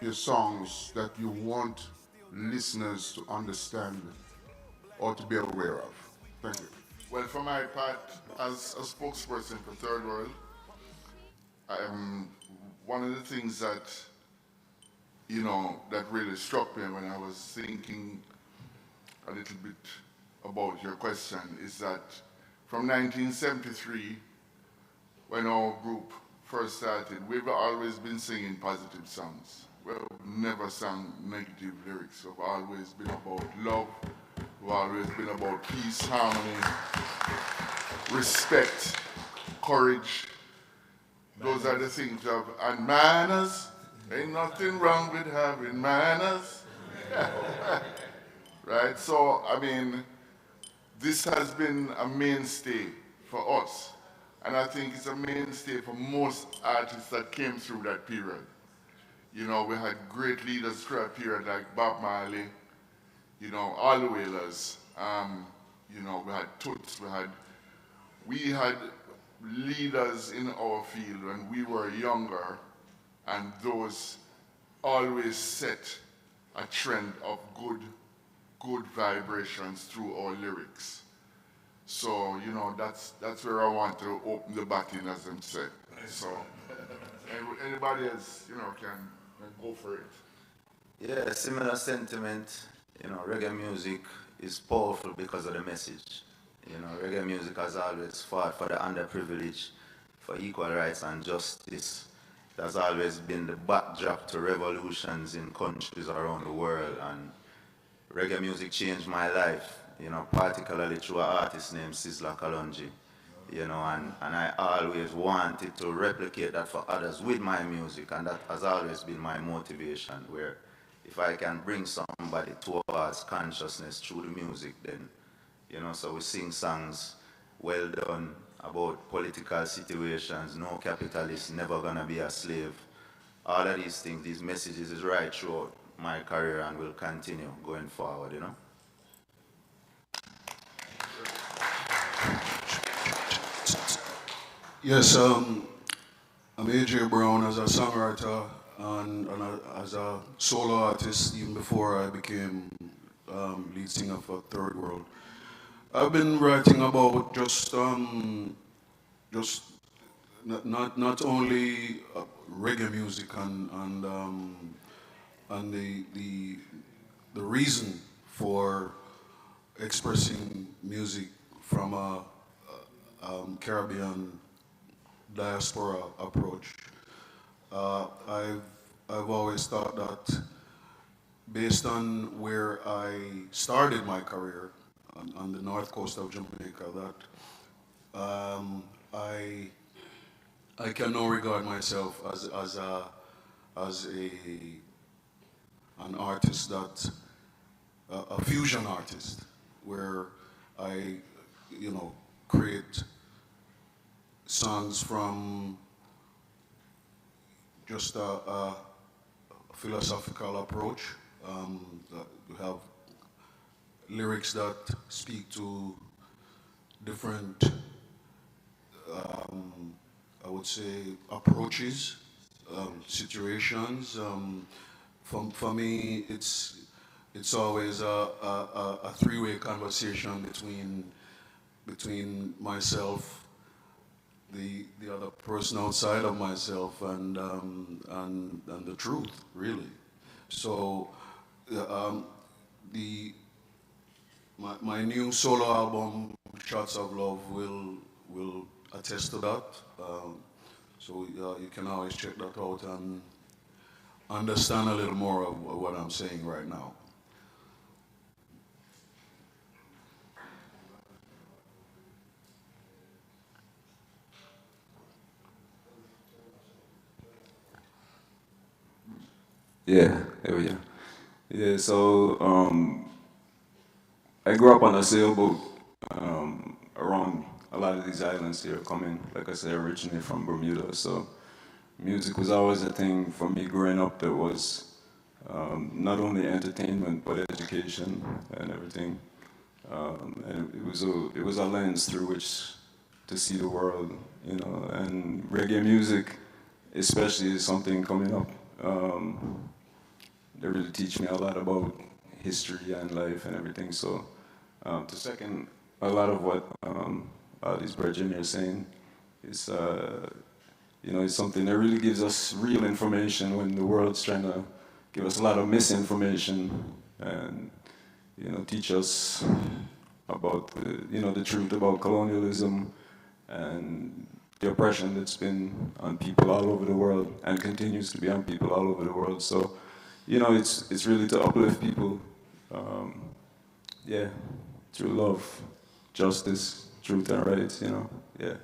your songs that you want listeners to understand or to be aware of? Thank you. Well, for my part, as a spokesperson for Third World, one of the things that that really struck me when I was thinking a little bit about your question is that from 1973, when our group first started, we've always been singing positive songs. We've never sung negative lyrics. We've always been about love. We've always been about peace, harmony, respect, courage. Those are the things of, and manners. Ain't nothing wrong with having manners. Right? So, I mean, this has been a mainstay for us. And I think it's a mainstay for most artists that came through that period. You know, we had great leaders through that period like Bob Marley, all the Wailers. We had Toots, we had leaders in our field when we were younger, and those always set a trend of good vibrations through our lyrics. So, that's where I want to open the batting, as them said. So, anybody else, can go for it. Yeah, similar sentiment. Reggae music is powerful because of the message. Reggae music has always fought for the underprivileged, for equal rights and justice. It has always been the backdrop to revolutions in countries around the world, and reggae music changed my life, particularly through an artist named Sizzla Kalonji. And I always wanted to replicate that for others with my music, and that has always been my motivation, where if I can bring somebody towards consciousness through the music, then, so we sing songs well done about political situations, no capitalist, never gonna be a slave. All of these things, these messages is right throughout my career and will continue going forward. Yes, I'm AJ Brown as a songwriter and as a solo artist even before I became lead singer for Third World. I've been writing about just not only reggae music and the reason for expressing music from a Caribbean diaspora approach. I've always thought that based on where I started my career on the north coast of Jamaica, that I can now regard myself as an artist that a fusion artist, where I create songs from just a philosophical approach. We have lyrics that speak to different, I would say, approaches, situations. For me, it's always a three-way conversation between myself, the other person outside of myself, and the truth, really. So the my new solo album, Shots of Love, will attest to that. So you can always check that out and understand a little more of what I'm saying right now. Yeah, there we go. Yeah, so I grew up on a sailboat around a lot of these islands here, coming, like I said, originally from Bermuda. So music was always a thing for me growing up that was not only entertainment but education and everything. And it was a lens through which to see the world, And reggae music, especially, is something coming up. they really teach me a lot about history and life and everything. So to second a lot of what all these brethren are saying, is it's something that really gives us real information when the world's trying to give us a lot of misinformation and teach us about the truth about colonialism and the oppression that's been on people all over the world and continues to be on people all over the world. So, it's really to uplift people, yeah, through love, justice, truth and rights, yeah.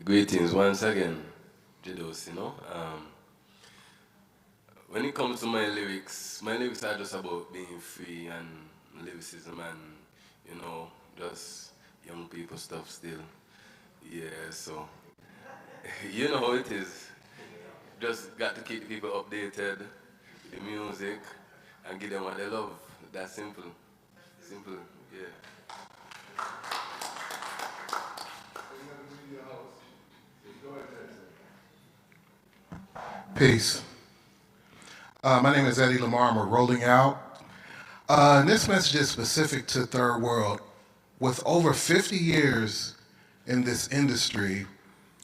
Greetings once again, Jidos, when it comes to my lyrics are just about being free and lyricism and, just young people stuff still. Yeah, so, you know how it is. Just got to keep people updated with the music and give them what they love. That's simple. Simple, yeah. Peace. My name is Eddie Lamar, and we're rolling out. And this message is specific to Third World. With over 50 years in this industry,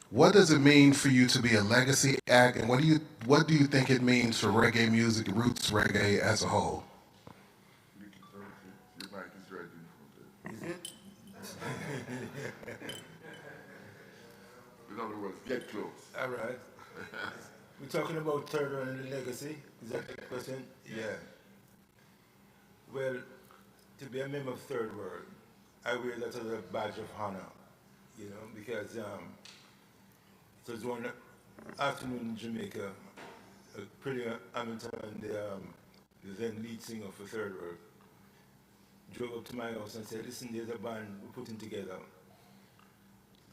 what does it mean for you to be a legacy act, and what do you think it means for reggae music, roots reggae as a whole? Your mic is ready. Is it? In other words, get close. All right. We're talking about Third World and the legacy. Is that the question? Yeah. Well, to be a member of Third World, I wear that as a badge of honor, because it was one afternoon in Jamaica, Pretty Hamilton, the then lead singer for Third World, drove up to my house and said, listen, there's a band we're putting together,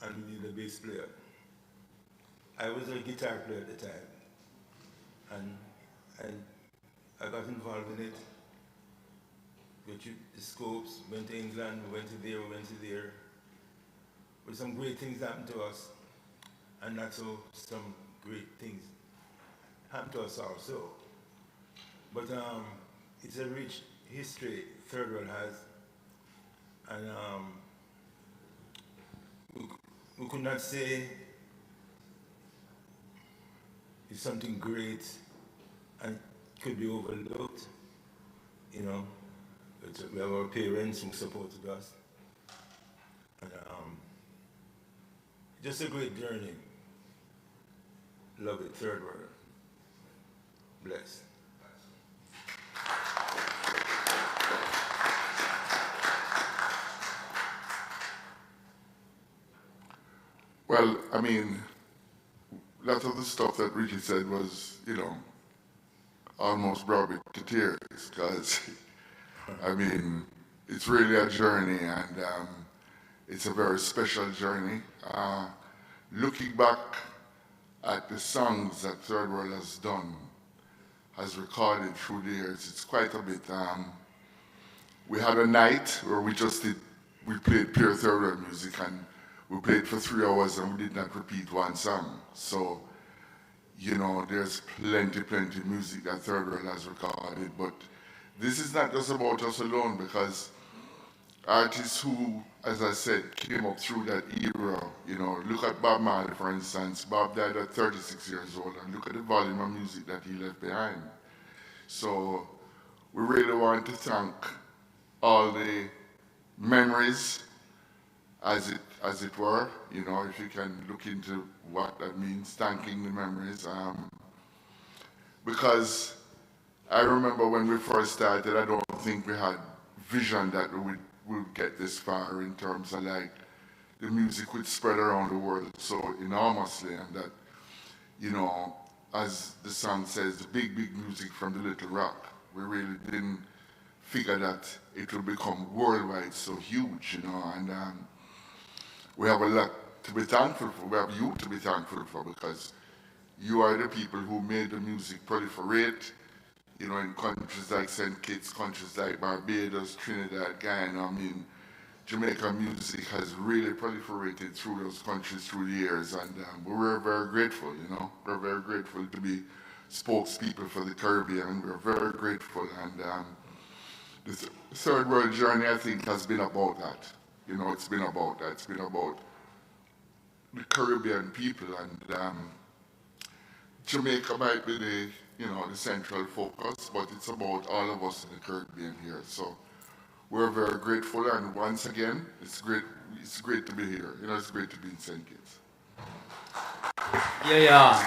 and we need a bass player. I was a guitar player at the time, and I got involved in it. Went to the Scopes, went to England, we went to there. But some great things happened to us, and not so some great things happened to us also. But it's a rich history Third World has, and we could not say it's something great and could be overlooked, But we have our parents who supported us, and just a great journey. Love it, Third World. Bless. Well, I mean, a lot of the stuff that Richie said was, almost brought me to tears because, I mean, it's really a journey and it's a very special journey. Looking back at the songs that Third World has done, has recorded through the years, it's quite a bit. We had a night where we played pure Third World music and we played for 3 hours and we did not repeat one song. So, there's plenty music that Third World has recorded, but this is not just about us alone because artists who, as I said, came up through that era, look at Bob Marley, for instance. Bob died at 36 years old, and look at the volume of music that he left behind. So we really want to thank all the memories, as it were, if you can look into what that means, thanking the memories. Because I remember when we first started, I don't think we had vision that we would get this far in terms of the music would spread around the world so enormously, and that, as the song says, the big music from the Little Rock. We really didn't figure that it would become worldwide so huge, and we have a lot to be thankful for. We have you to be thankful for because you are the people who made the music proliferate, in countries like St. Kitts, countries like Barbados, Trinidad, Guyana, Jamaican music has really proliferated through those countries through the years, and we're very grateful, you know. We're very grateful to be spokespeople for the Caribbean. We're very grateful, and the third world journey, I think, has been about that. You know, it's been about that. It's been about the Caribbean people, and Jamaica might be the, you know, the central focus, but it's about all of us in the Caribbean here. So we're very grateful, and once again, it's great to be here. You know, it's great to be in St. Kitts. Yeah.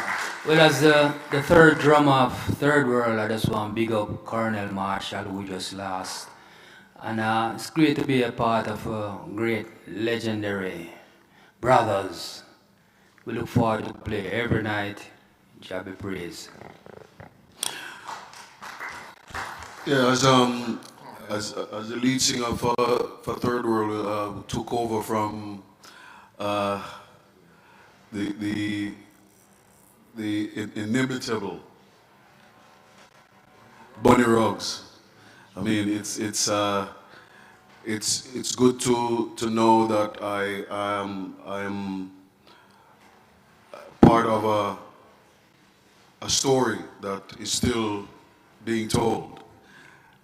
Well, as the third drummer of Third World, I just want to big up Colonel Marshall, who we just lost. And it's great to be a part of great, legendary brothers. We look forward to play every night. Jah be praised. Yeah, as the lead singer for Third World, took over from the inimitable Bunny Ruggs. I mean, it's good to know that I'm part of a story that is still being told,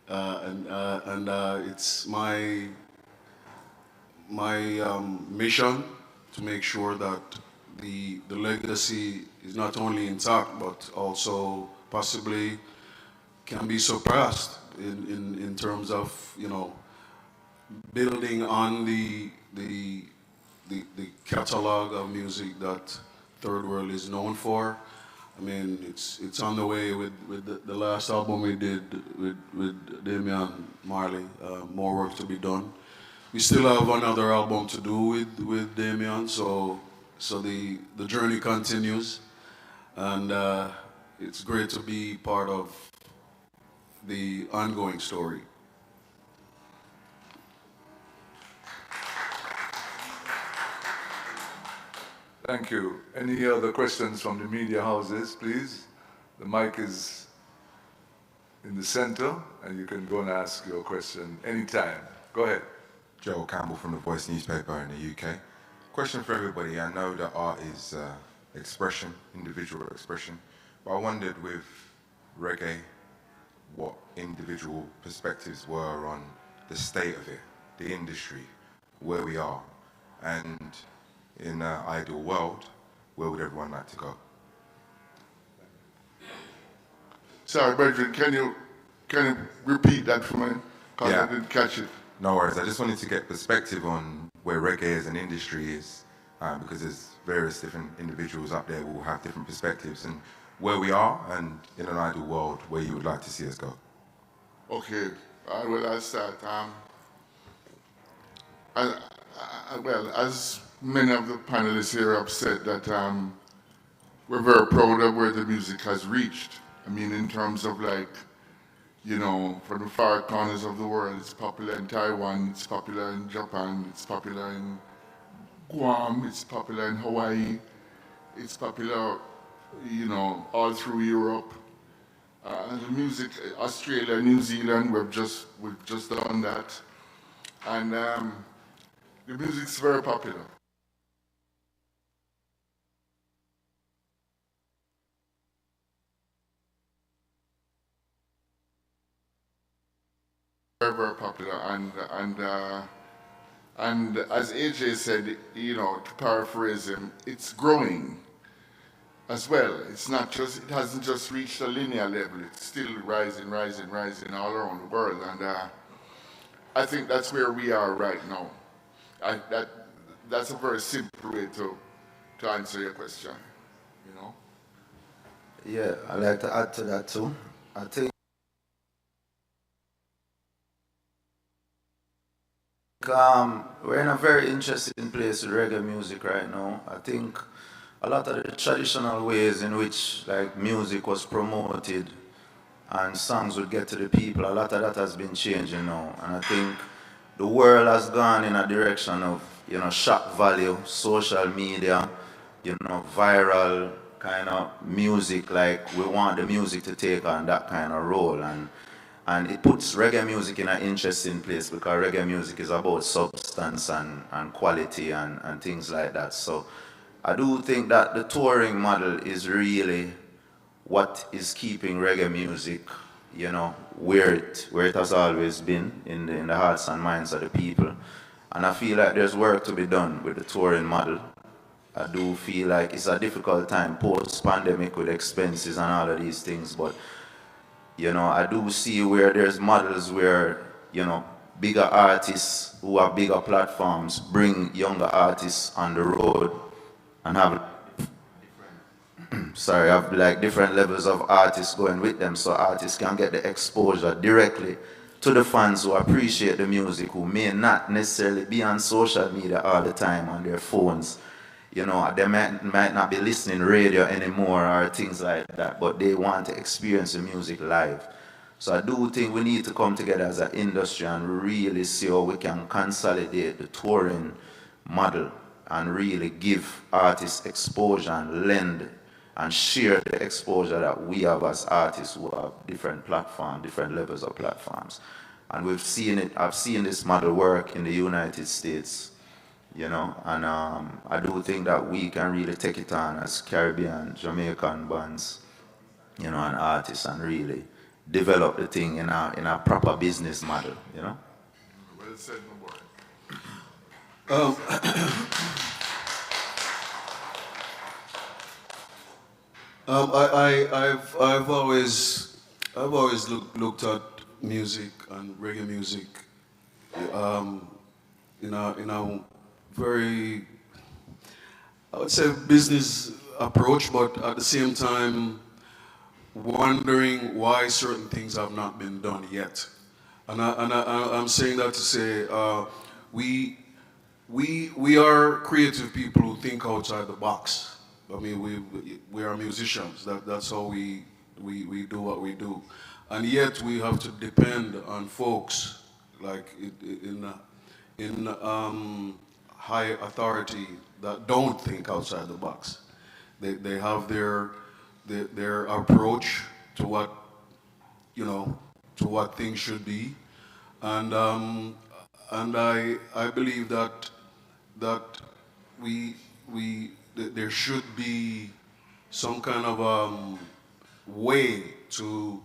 and it's my mission to make sure that the legacy is not only intact but also possibly can be surpassed in terms of, you know, building on the catalog of music that Third World is known for. I mean, it's on the way with the last album we did with Damian Marley. More work to be done. We still have another album to do with Damian, so the journey continues, and it's great to be part of the ongoing story. Thank you. Any other questions from the media houses, please? The mic is in the center, and you can go and ask your question anytime. Go ahead. Joel Campbell from the Voice newspaper in the UK. Question for everybody. I know that art is expression, individual expression, but I wondered with reggae what individual perspectives were on the state of it, the industry, where we are, and in an ideal world, where would everyone like to go? Sorry, Brethren, can you repeat that for me? Because I didn't catch it. No worries. I just wanted to get perspective on where reggae as an industry is, because there's various different individuals up there who will have different perspectives, and where we are, and in an ideal world, where you would like to see us go. Okay, well, I'll start. Well, as many of the panelists here have said, that we're very proud of where the music has reached. I mean, in terms of, like, you know, from the far corners of the world, it's popular in Taiwan, it's popular in Japan, it's popular in Guam, it's popular in Hawaii, it's popular, you know, all through Europe. The music, Australia, New Zealand, we've just done that, and the music's very popular. Very, very popular, and as AJ said, you know, to paraphrase him, it's growing as well. It's not just, it hasn't just reached a linear level. It's still rising, rising, rising all around the world, and I think that's where we are right now. That's a very simple way to answer your question, you know. Yeah, I'd like to add to that too. I think we're in a very interesting place with reggae music right now. I think a lot of the traditional ways in which, like, music was promoted and songs would get to the people, a lot of that has been changing now. And I think the world has gone in a direction of, you know, shock value, social media, you know, viral kind of music. Like, we want the music to take on that kind of role. And And it puts reggae music in an interesting place because reggae music is about substance and quality and things like that. So I do think that the touring model is really what is keeping reggae music, you know, where it has always been in the hearts and minds of the people. And I feel like there's work to be done with the touring model. I do feel like it's a difficult time post-pandemic with expenses and all of these things, but you know, I do see where there's models where, you know, bigger artists who have bigger platforms bring younger artists on the road and have have like different levels of artists going with them so artists can get the exposure directly to the fans who appreciate the music, who may not necessarily be on social media all the time on their phones. You know, they might not be listening radio anymore or things like that, but they want to experience the music live. So I do think we need to come together as an industry and really see how we can consolidate the touring model and really give artists exposure and lend and share the exposure that we have as artists who have different platforms, different levels of platforms. And we've seen it, I've seen this model work in the United States, you know, and I do think that we can really take it on as Caribbean, Jamaican bands, you know, and artists and really develop the thing in a proper business model, you know. Well said, my boy. I've always looked at music and reggae music in a very, I would say, business approach, but at the same time wondering why certain things have not been done yet. I'm saying that to say we are creative people who think outside the box. I mean, we are musicians. That's how we do what we do, and yet we have to depend on folks like in high authority that don't think outside the box. They have their approach to what, you know, to what things should be, and I believe that there should be some kind of way to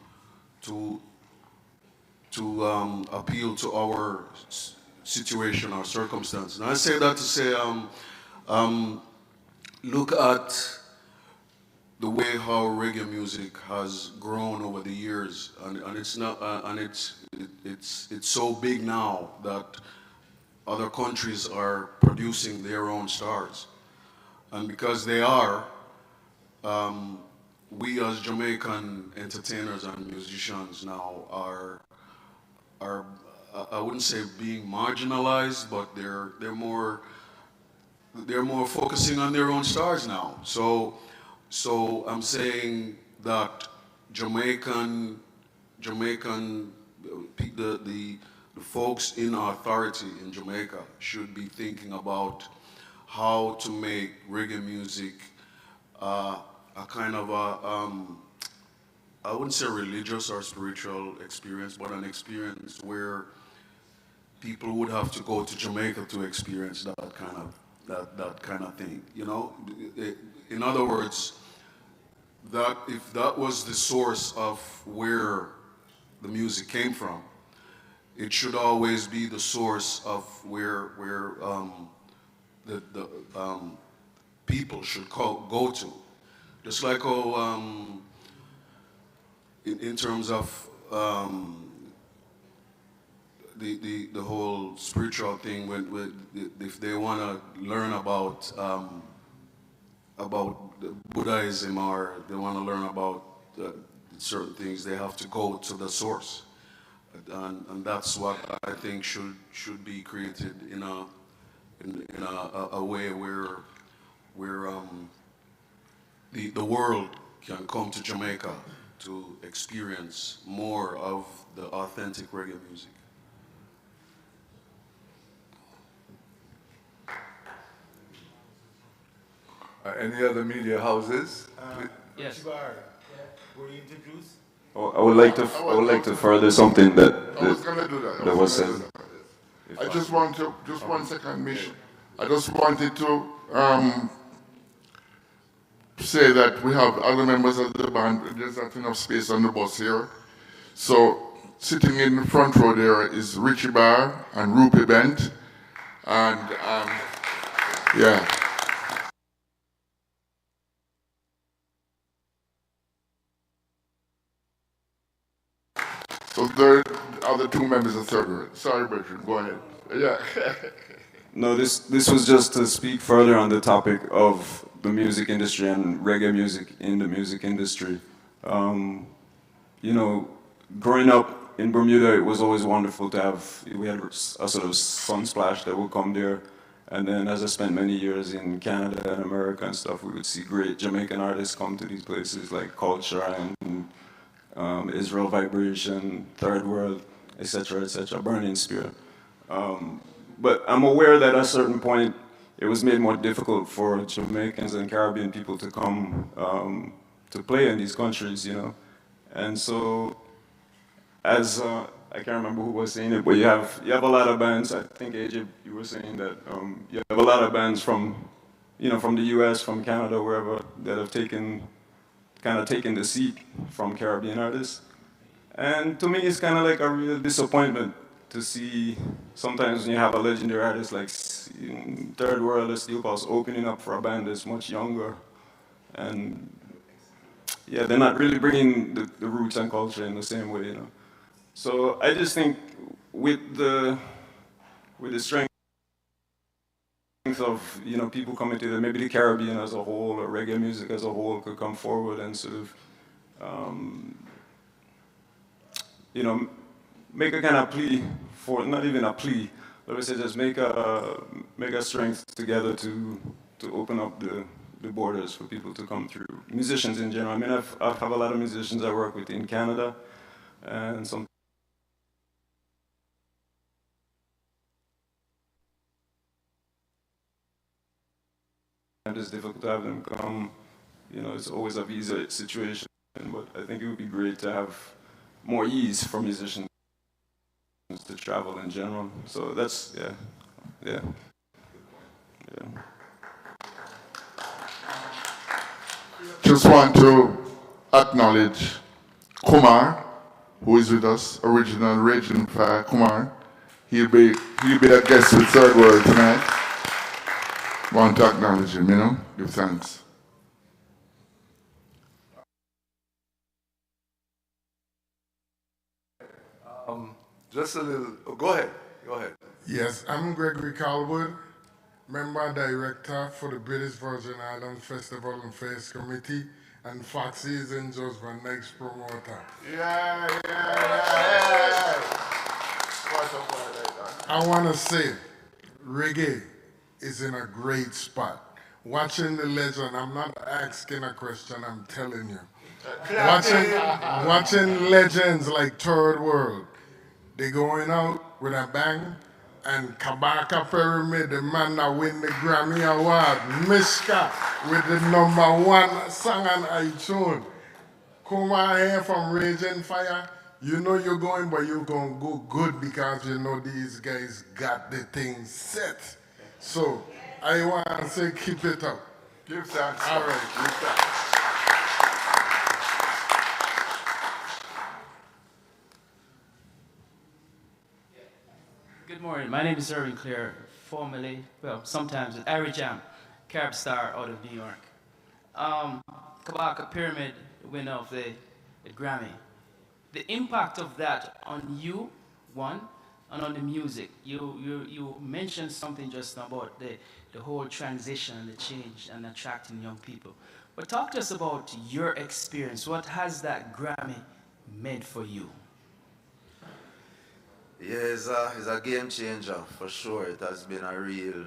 appeal to our situation, our circumstance. And I say that to say, look at the way how reggae music has grown over the years, and it's not, and it's so big now that other countries are producing their own stars, and because they are, we as Jamaican entertainers and musicians now are I wouldn't say being marginalized, but they're more focusing on their own stars now. So I'm saying that Jamaican the folks in authority in Jamaica should be thinking about how to make reggae music a kind of I wouldn't say religious or spiritual experience, but an experience where people would have to go to Jamaica to experience that kind of thing. You know, in other words, that if that was the source of where the music came from, it should always be the source of where the people should go to. Just like how in terms of the whole spiritual thing, if they want to learn about Buddhism, or they want to learn about certain things, they have to go to the source, and that's what I think should be created in a way where the world can come to Jamaica to experience more of the authentic reggae music. Any other media houses? Yes. Chibar, were you introduced? Oh, I would like to further something that I was gonna do that. that was said. I just want to, just 1 second, Mish. I just wanted to say that we have other members of the band. There's not enough space on the bus here. So sitting in the front row there is Richie Barr and Rupi Bent. And yeah. So there are the two members of third row. Sorry, Bertrand, go ahead. Yeah. No, this was just to speak further on the topic of the music industry and reggae music in the music industry. You know, growing up in Bermuda, it was always wonderful to have, we had a sort of sunsplash that would come there. And then as I spent many years in Canada and America and stuff, we would see great Jamaican artists come to these places like Culture and Israel Vibration, Third World, etc., Burning Spear. But I'm aware that at a certain point, it was made more difficult for Jamaicans and Caribbean people to come to play in these countries, you know. And so, as I can't remember who was saying it, but you have a lot of bands. I think AJ, you were saying that you have a lot of bands from, you know, from the U.S., from Canada, wherever, that have kind of taken the seat from Caribbean artists. And to me, it's kind of like a real disappointment to see sometimes when you have a legendary artist like Third World or Steel Pulse opening up for a band that's much younger. And yeah, they're not really bringing the roots and culture in the same way, you know. So I just think with the strength of, you know, people coming together, maybe the Caribbean as a whole or reggae music as a whole could come forward and sort of, you know, make a kind of plea for, not even a plea, let me say just make a strength together to open up the borders for people to come through. Musicians in general. I mean, I have a lot of musicians I work with in Canada, and some it's difficult to have them come. You know, it's always a visa situation, but I think it would be great to have more ease for musicians to travel in general. So that's, yeah. Just want to acknowledge Kumar, who is with us, original Raging Fire Kumar. He'll be a guest with Third World tonight. Want to acknowledge him, you know, give thanks. Just a little, go ahead. Yes, I'm Gregory Calwood, member director for the British Virgin Islands Festival and Fairs Committee, and Foxy is in just my next promoter. Yeah. I want to say, reggae is in a great spot. Watching the legend, I'm not asking a question, I'm telling you. Watching legends like Third World, they going out with a bang, and Kabaka Pyramid, the man that win the Grammy Award, Mishka, with the #1 song on iTunes. Come out here from Raging Fire, you know you're going, but you're going to go good because you know these guys got the thing set. So, I want to say keep it up. Give thanks. All right. Give thanks. Good morning. My name is Irving Clear, formerly, well, sometimes with Ari Jam, Carib Star out of New York. Kabaka Pyramid, winner of the Grammy. The impact of that on you, one, and on the music. You mentioned something just now about the whole transition and the change and attracting young people. But talk to us about your experience. What has that Grammy meant for you? Yeah, it's a game changer for sure. It has been a real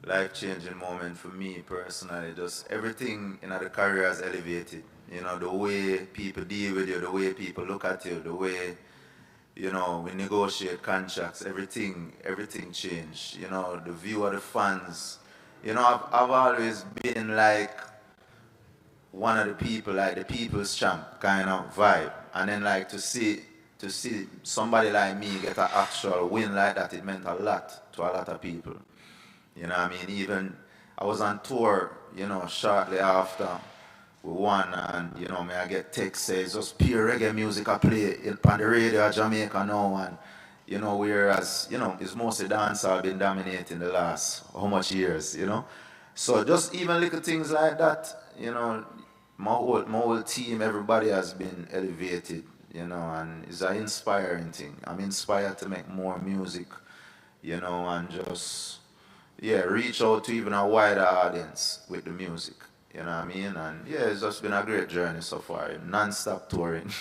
life-changing moment for me personally. Just everything in the career has elevated. You know, the way people deal with you, the way people look at you, the way, you know, we negotiate contracts, everything changed. You know, the view of the fans. You know, I've always been like one of the people, like the people's champ kind of vibe. And then like to see somebody like me get an actual win like that, it meant a lot to a lot of people. You know what I mean? Even I was on tour, shortly after we won, and me I get text says just pure reggae music I play on the radio in Jamaica now, and whereas it's mostly dancehall been dominating the last how much years. So just even little things like that, my whole team, everybody has been elevated, and it's an inspiring thing. I'm inspired to make more music, and just reach out to even a wider audience with the music. You know what I mean? And yeah, it's just been a great journey so far. Non-stop touring.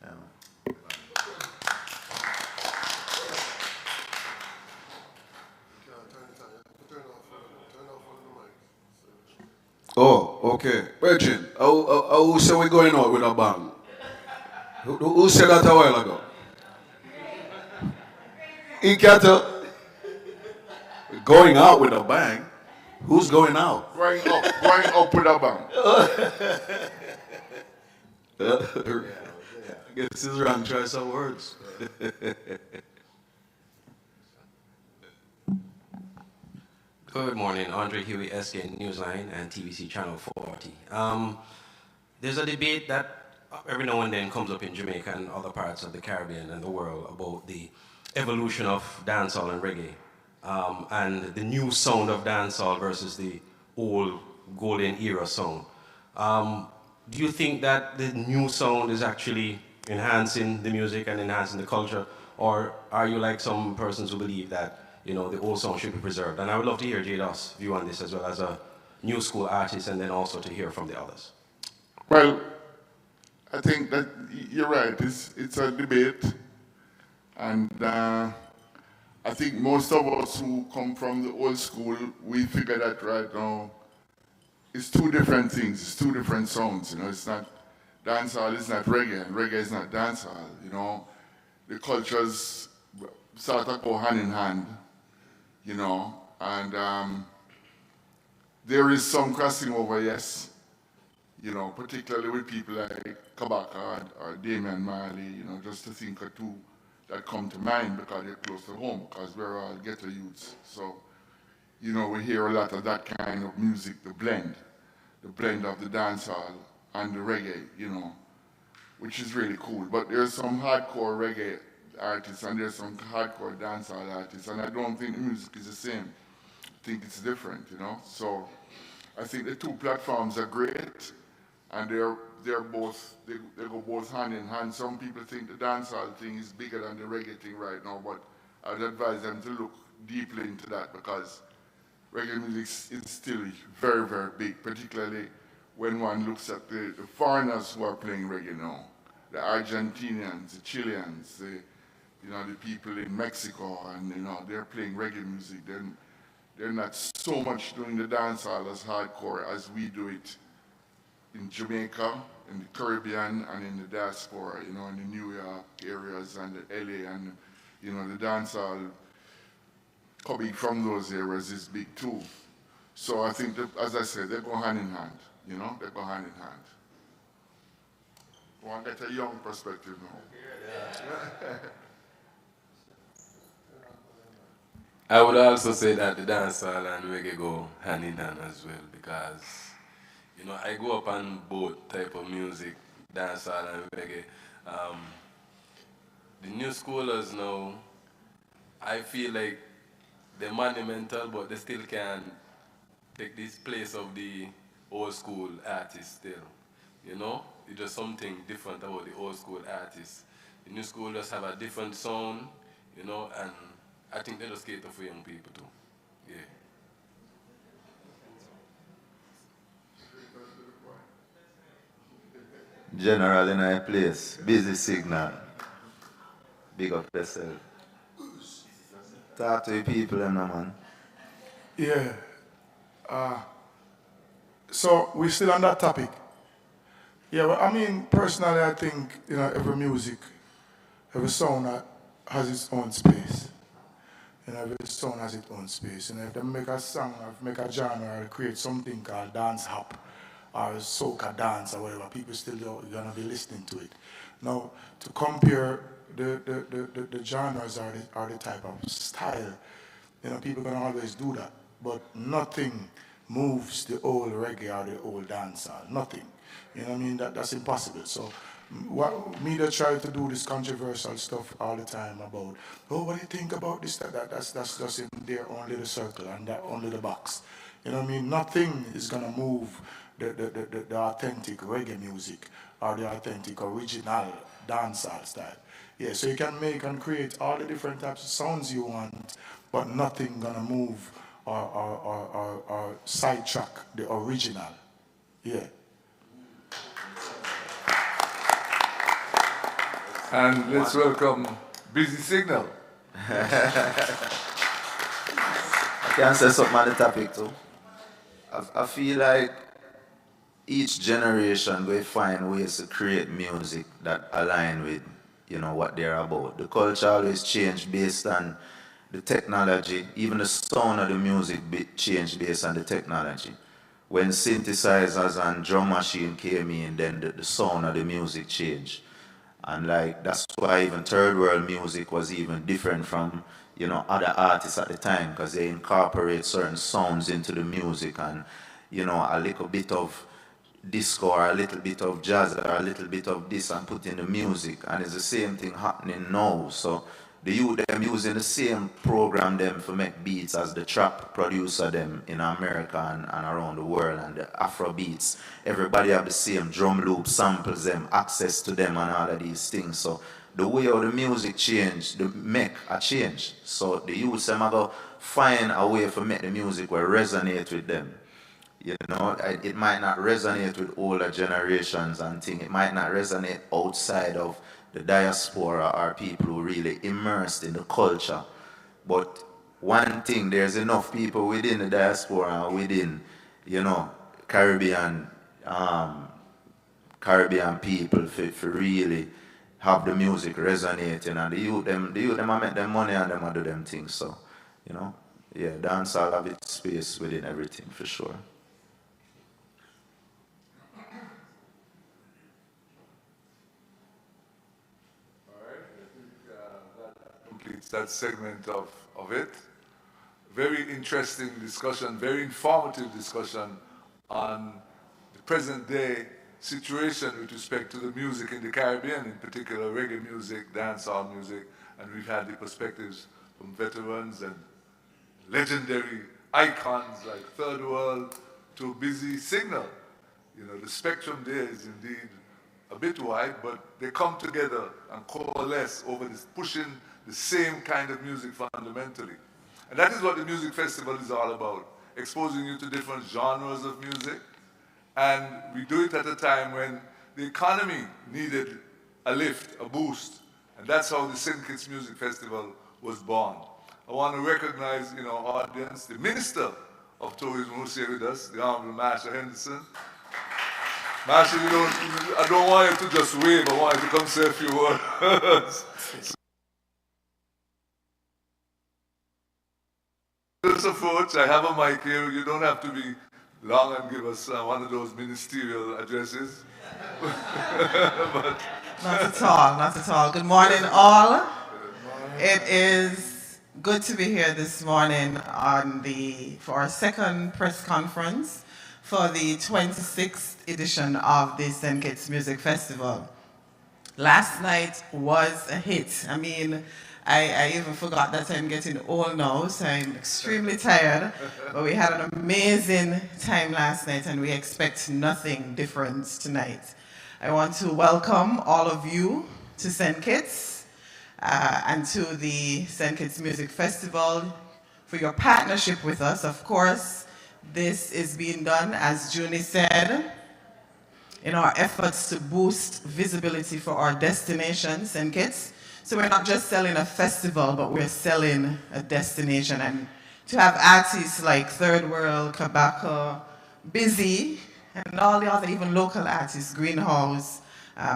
Yeah. Oh, okay. Virgin, who said we're going out with a bang? Who said that a while ago? Inkato. Going out with a bang? Who's going out? Going up with a bang. I guess this is wrong choice of words. Good morning, Andre Huey, SK Newsline and TVC Channel 40. There's a debate that every now and then comes up in Jamaica and other parts of the Caribbean and the world about the evolution of dancehall and reggae, and the new sound of dancehall versus the old golden era sound. Do you think that the new sound is actually enhancing the music and enhancing the culture, or are you like some persons who believe that the old song should be preserved? And I would love to hear J-Dos' view on this as well as a new school artist, and then also to hear from the others. Well, I think that you're right. It's a debate, and I think most of us who come from the old school, we figure that right now it's two different things. It's two different sounds. It's not dancehall. It's not reggae, and reggae is not dancehall. The cultures sort of go hand in hand. And there is some crossing over, yes, particularly with people like Kabaka or Damian Marley, just to think of two that come to mind because they're close to home, because we're all ghetto youths. So, we hear a lot of that kind of music, the blend of the dancehall and the reggae, which is really cool. But there's some hardcore reggae artists and there's some hardcore dancehall artists, and I don't think the music is the same. I think it's different, So I think the two platforms are great, and they're both they go both hand in hand. Some people think the dancehall thing is bigger than the reggae thing right now, but I'd advise them to look deeply into that, because reggae music is still very, very big, particularly when one looks at the foreigners who are playing reggae now. The Argentinians, the Chileans, the people in Mexico, and they're playing reggae music. They're not so much doing the dancehall as hardcore as we do it in Jamaica, in the Caribbean, and in the diaspora, in the New York areas and the LA, and the dancehall coming from those areas is big too. So I think that, as I said, they go hand in hand. They go hand in hand. Want to get a young perspective now. I would also say that the dancehall and reggae go hand in hand as well, because I grew up on both type of music, dancehall and reggae. The new schoolers now, I feel like they're monumental, but they still can take this place of the old school artists still. It's just something different about the old school artists. The new school just have a different sound, and I think they just cater for young people too. Yeah. General in a place, busy signal. Big up yourself. Talk to the people, man. Yeah. So we're still on that topic. Yeah, well, personally, I think, every music, every sound has its own space. Every sound has its own space. If they make a song or make a genre or create something called dance hop or soca dance or whatever, people still gonna be listening to it. Now, to compare the genres or the type of style, people can always do that, but nothing moves the old reggae or the old dancehall. Nothing. You know what I mean? That's impossible. So, what media try to do this controversial stuff all the time about, oh, what do you think about this? That's just in their own little circle and that only the box. You know what I mean? Nothing is gonna move the authentic reggae music or the authentic original dancehall style. Yeah, so you can make and create all the different types of sounds you want, but nothing gonna move or sidetrack the original. Yeah. And let's welcome Busy Signal. I can say something on the topic too. I feel like each generation will find ways to create music that align with, what they're about. The culture always change based on the technology. Even the sound of the music change based on the technology. When synthesizers and drum machine came in, then the sound of the music changed. And that's why even third world music was even different from, other artists at the time, because they incorporate certain sounds into the music and, a little bit of disco or a little bit of jazz or a little bit of this and put in the music. And it's the same thing happening now. So the youth them using the same program them for make beats as the trap producer them in America and around the world, and the Afro beats. Everybody have the same drum loop, samples them, access to them and all of these things. So the way how the music change, the make a change. So the youth them are going to find a way for make the music will resonate with them. It might not resonate with older generations and things. It might not resonate outside of the diaspora or people who really immersed in the culture. But one thing, there's enough people within the diaspora and within, Caribbean people for really have the music resonating, and the youth them I make them money and them I do them things. So, yeah, dancehall have its space within everything for sure. Completes that segment of it. Very interesting discussion, very informative discussion on the present day situation with respect to the music in the Caribbean, in particular reggae music, dancehall music, and we've had the perspectives from veterans and legendary icons like Third World to Busy Signal. The spectrum there is indeed a bit wide, but they come together and coalesce over this, pushing the same kind of music fundamentally. And that is what the music festival is all about, exposing you to different genres of music. And we do it at a time when the economy needed a lift, a boost. And that's how the St. Kitts Music Festival was born. I want to recognize in our audience the Minister of Tourism who's here with us, the Honorable Marsha Henderson. Marsha, I don't want you to just wave, I want you to come say a few words. This approach, I have a mic here, you don't have to be long and give us one of those ministerial addresses. But not at all, not at all. Good morning, all. It is good to be here this morning for our second press conference for the 26th edition of the St. Kitts Music Festival. Last night was a hit. I mean, I even forgot that I'm getting old now, so I'm extremely tired. But we had an amazing time last night, and we expect nothing different tonight. I want to welcome all of you to St. Kitts and to the St. Kitts Music Festival for your partnership with us. Of course, this is being done, as Junie said, in our efforts to boost visibility for our destination, St. Kitts. So we're not just selling a festival, but we're selling a destination. And to have artists like Third World, Kabaka, Busy, and all the other, even local artists, Greenhouse,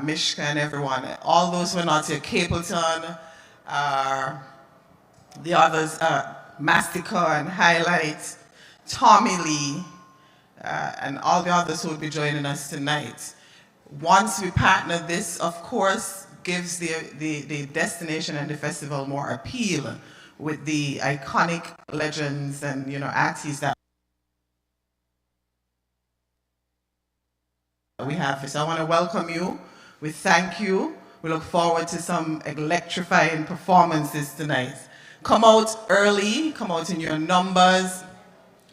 Mishka and everyone, all those who are not here, Capleton, the others, Mastica and Highlight, Tommy Lee, and all the others who will be joining us tonight. Once we partner, this, of course, gives the destination and the festival more appeal with the iconic legends and, you know, artists that we have. So I want to welcome you. We thank you. We look forward to some electrifying performances tonight. Come out early, come out in your numbers.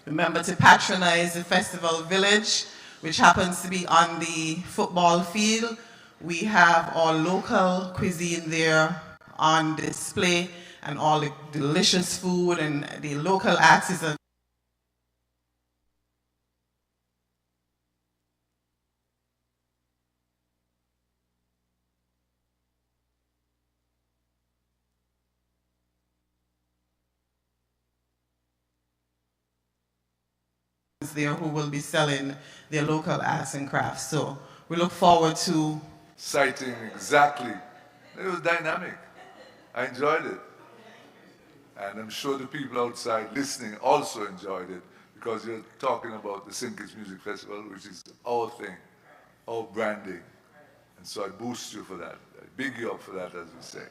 Remember to patronize the Festival Village, which happens to be on the football field. We have our local cuisine there on display and all the delicious food and the local artisans there who will be selling their local arts and crafts. So we look forward to Exciting, exactly. It was dynamic. I enjoyed it. And I'm sure the people outside listening also enjoyed it because you're talking about the Sinkers Music Festival, which is our thing, our branding. And so I boost you for that. I big you up for that, as we say.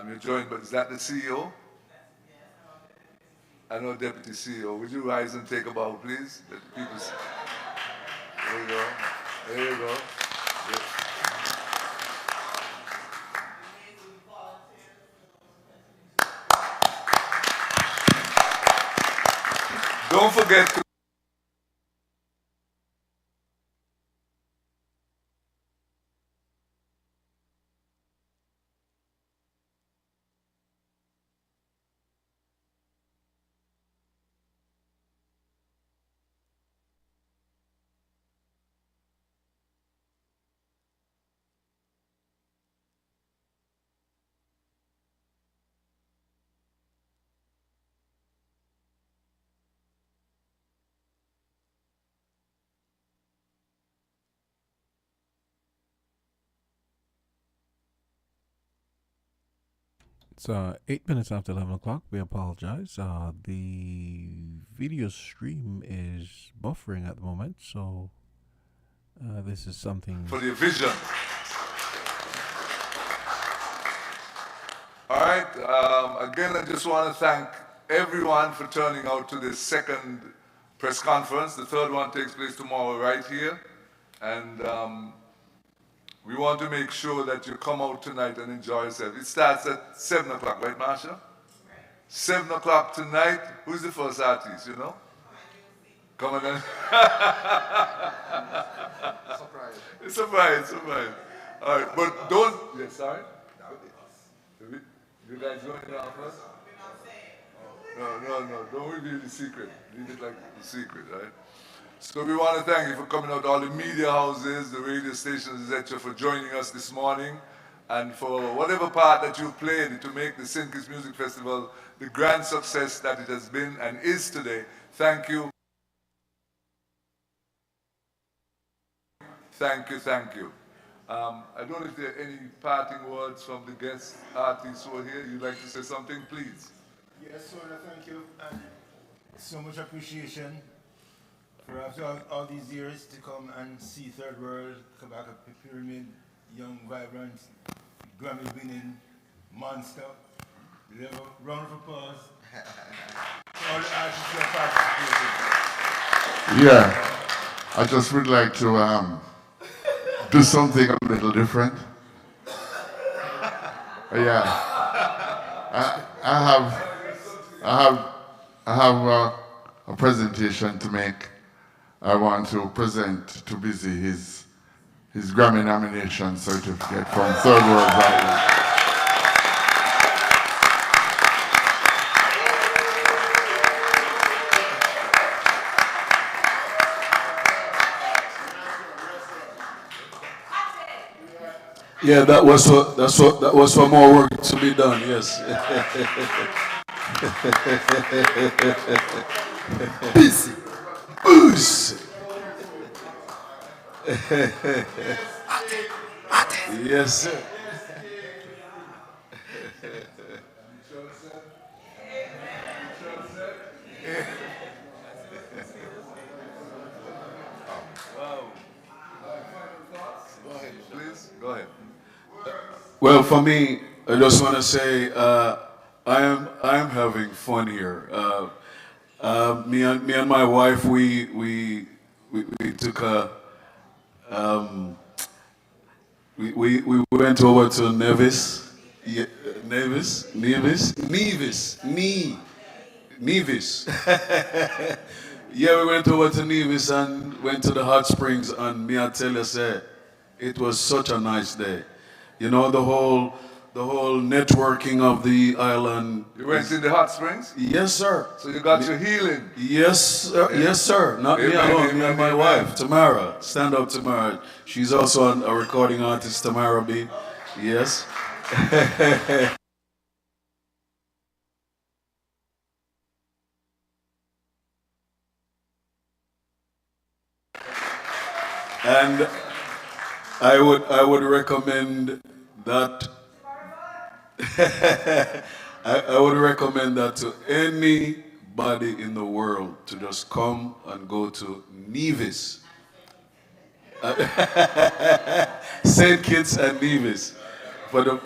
You're joined, but is that the CEO? I know Deputy CEO. Would you rise and take a bow, please? Let the people see. There you go. There you go. Yeah. Don't forget to It's 8 minutes after 11 o'clock. We apologize. The video stream is buffering at the moment, so this is something. for your vision. All right. Again, I just want to thank everyone for turning out to this second press conference. The third one takes place tomorrow right here. And we want to make sure that you come out tonight and enjoy yourself. It starts at 7 o'clock, right, Marsha? Right. 7 o'clock tonight. Who's the first artist, you know? Come on then. Surprise. It's surprise, surprise. All right, but don't. Yes, sorry? You guys going there first? No. Don't reveal the secret. Leave it like the secret, right? So we want to thank you for coming out, all the media houses, the radio stations, etc., for joining us this morning, and for whatever part that you played to make the Sinkers Music Festival the grand success that it has been and is today. Thank you. Thank you, thank you. I don't know if there are any parting words from the guest artists who are here. You'd like to say something, please? Yes, sir, thank you. And so much appreciation for after all these years to come and see Third World, come back up to Pyramid, young, vibrant, Grammy-winning monster. Level, round of applause for all the artists who are participating. Yeah, I just would like to do something a little different. Yeah, I have a presentation to make. I want to present to Busy his Grammy nomination certificate from Third World Value. Yeah, that was for more work to be done. Yes. Busy. Busy. Yes, sir. Go ahead, please. Go ahead. Well, for me, I just want to say I am having fun here. Me and my wife, we took a we went over to Nevis. Yeah, Nevis. Yeah, we went over to Nevis and went to the hot springs, and me I tell you, say, it was such a nice day. You know, the whole networking of the island. You went in the hot springs? Yes, sir. So you got your healing? Yes, sir. Yes, sir. Not me alone, me and my wife, Tamara. Stand up, Tamara. She's also a recording artist, Tamara B. Yes. And I would recommend that. I would recommend that to anybody in the world to just come and go to Nevis. St. Kitts and Nevis. Make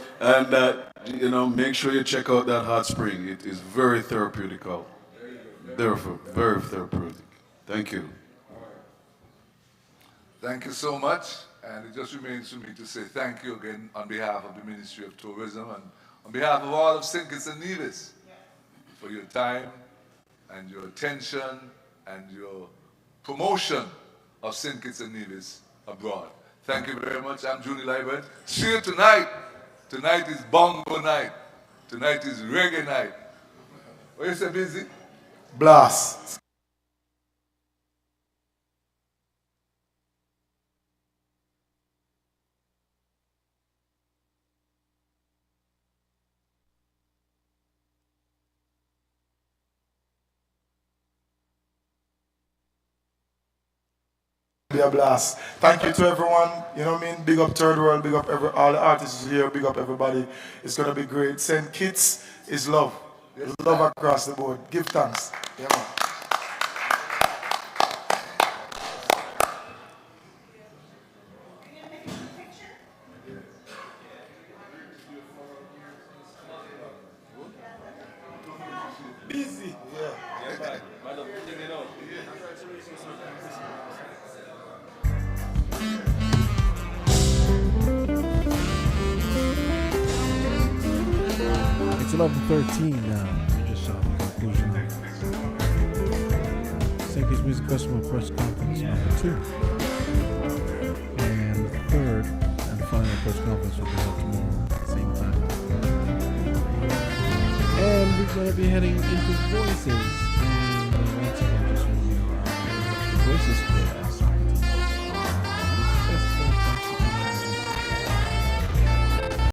sure you check out that hot spring. It is very therapeutical. Therefore, very therapeutic. Thank you. Thank you so much. And it just remains for me to say thank you again on behalf of the Ministry of Tourism and on behalf of all of St. Kitts and Nevis for your time and your attention and your promotion of St. Kitts and Nevis abroad. Thank you very much. I'm Junie Liebert. See you tonight. Tonight is bongo night. Tonight is reggae night. What you say, Busy? Blast. Be a blast. Thank you to everyone. You know what I mean? Big up Third World, big up all the artists here, big up everybody. It's gonna be great. St. Kitts is love. Love across the board. Give thanks. Yeah, man. Busy. Yeah. It's 11:13 now. We just saw the conclusion of St. Kitts Music Festival Press Conference number 2. And the third and final press conference will be held tomorrow at the same time. And we're going to be heading into Voices.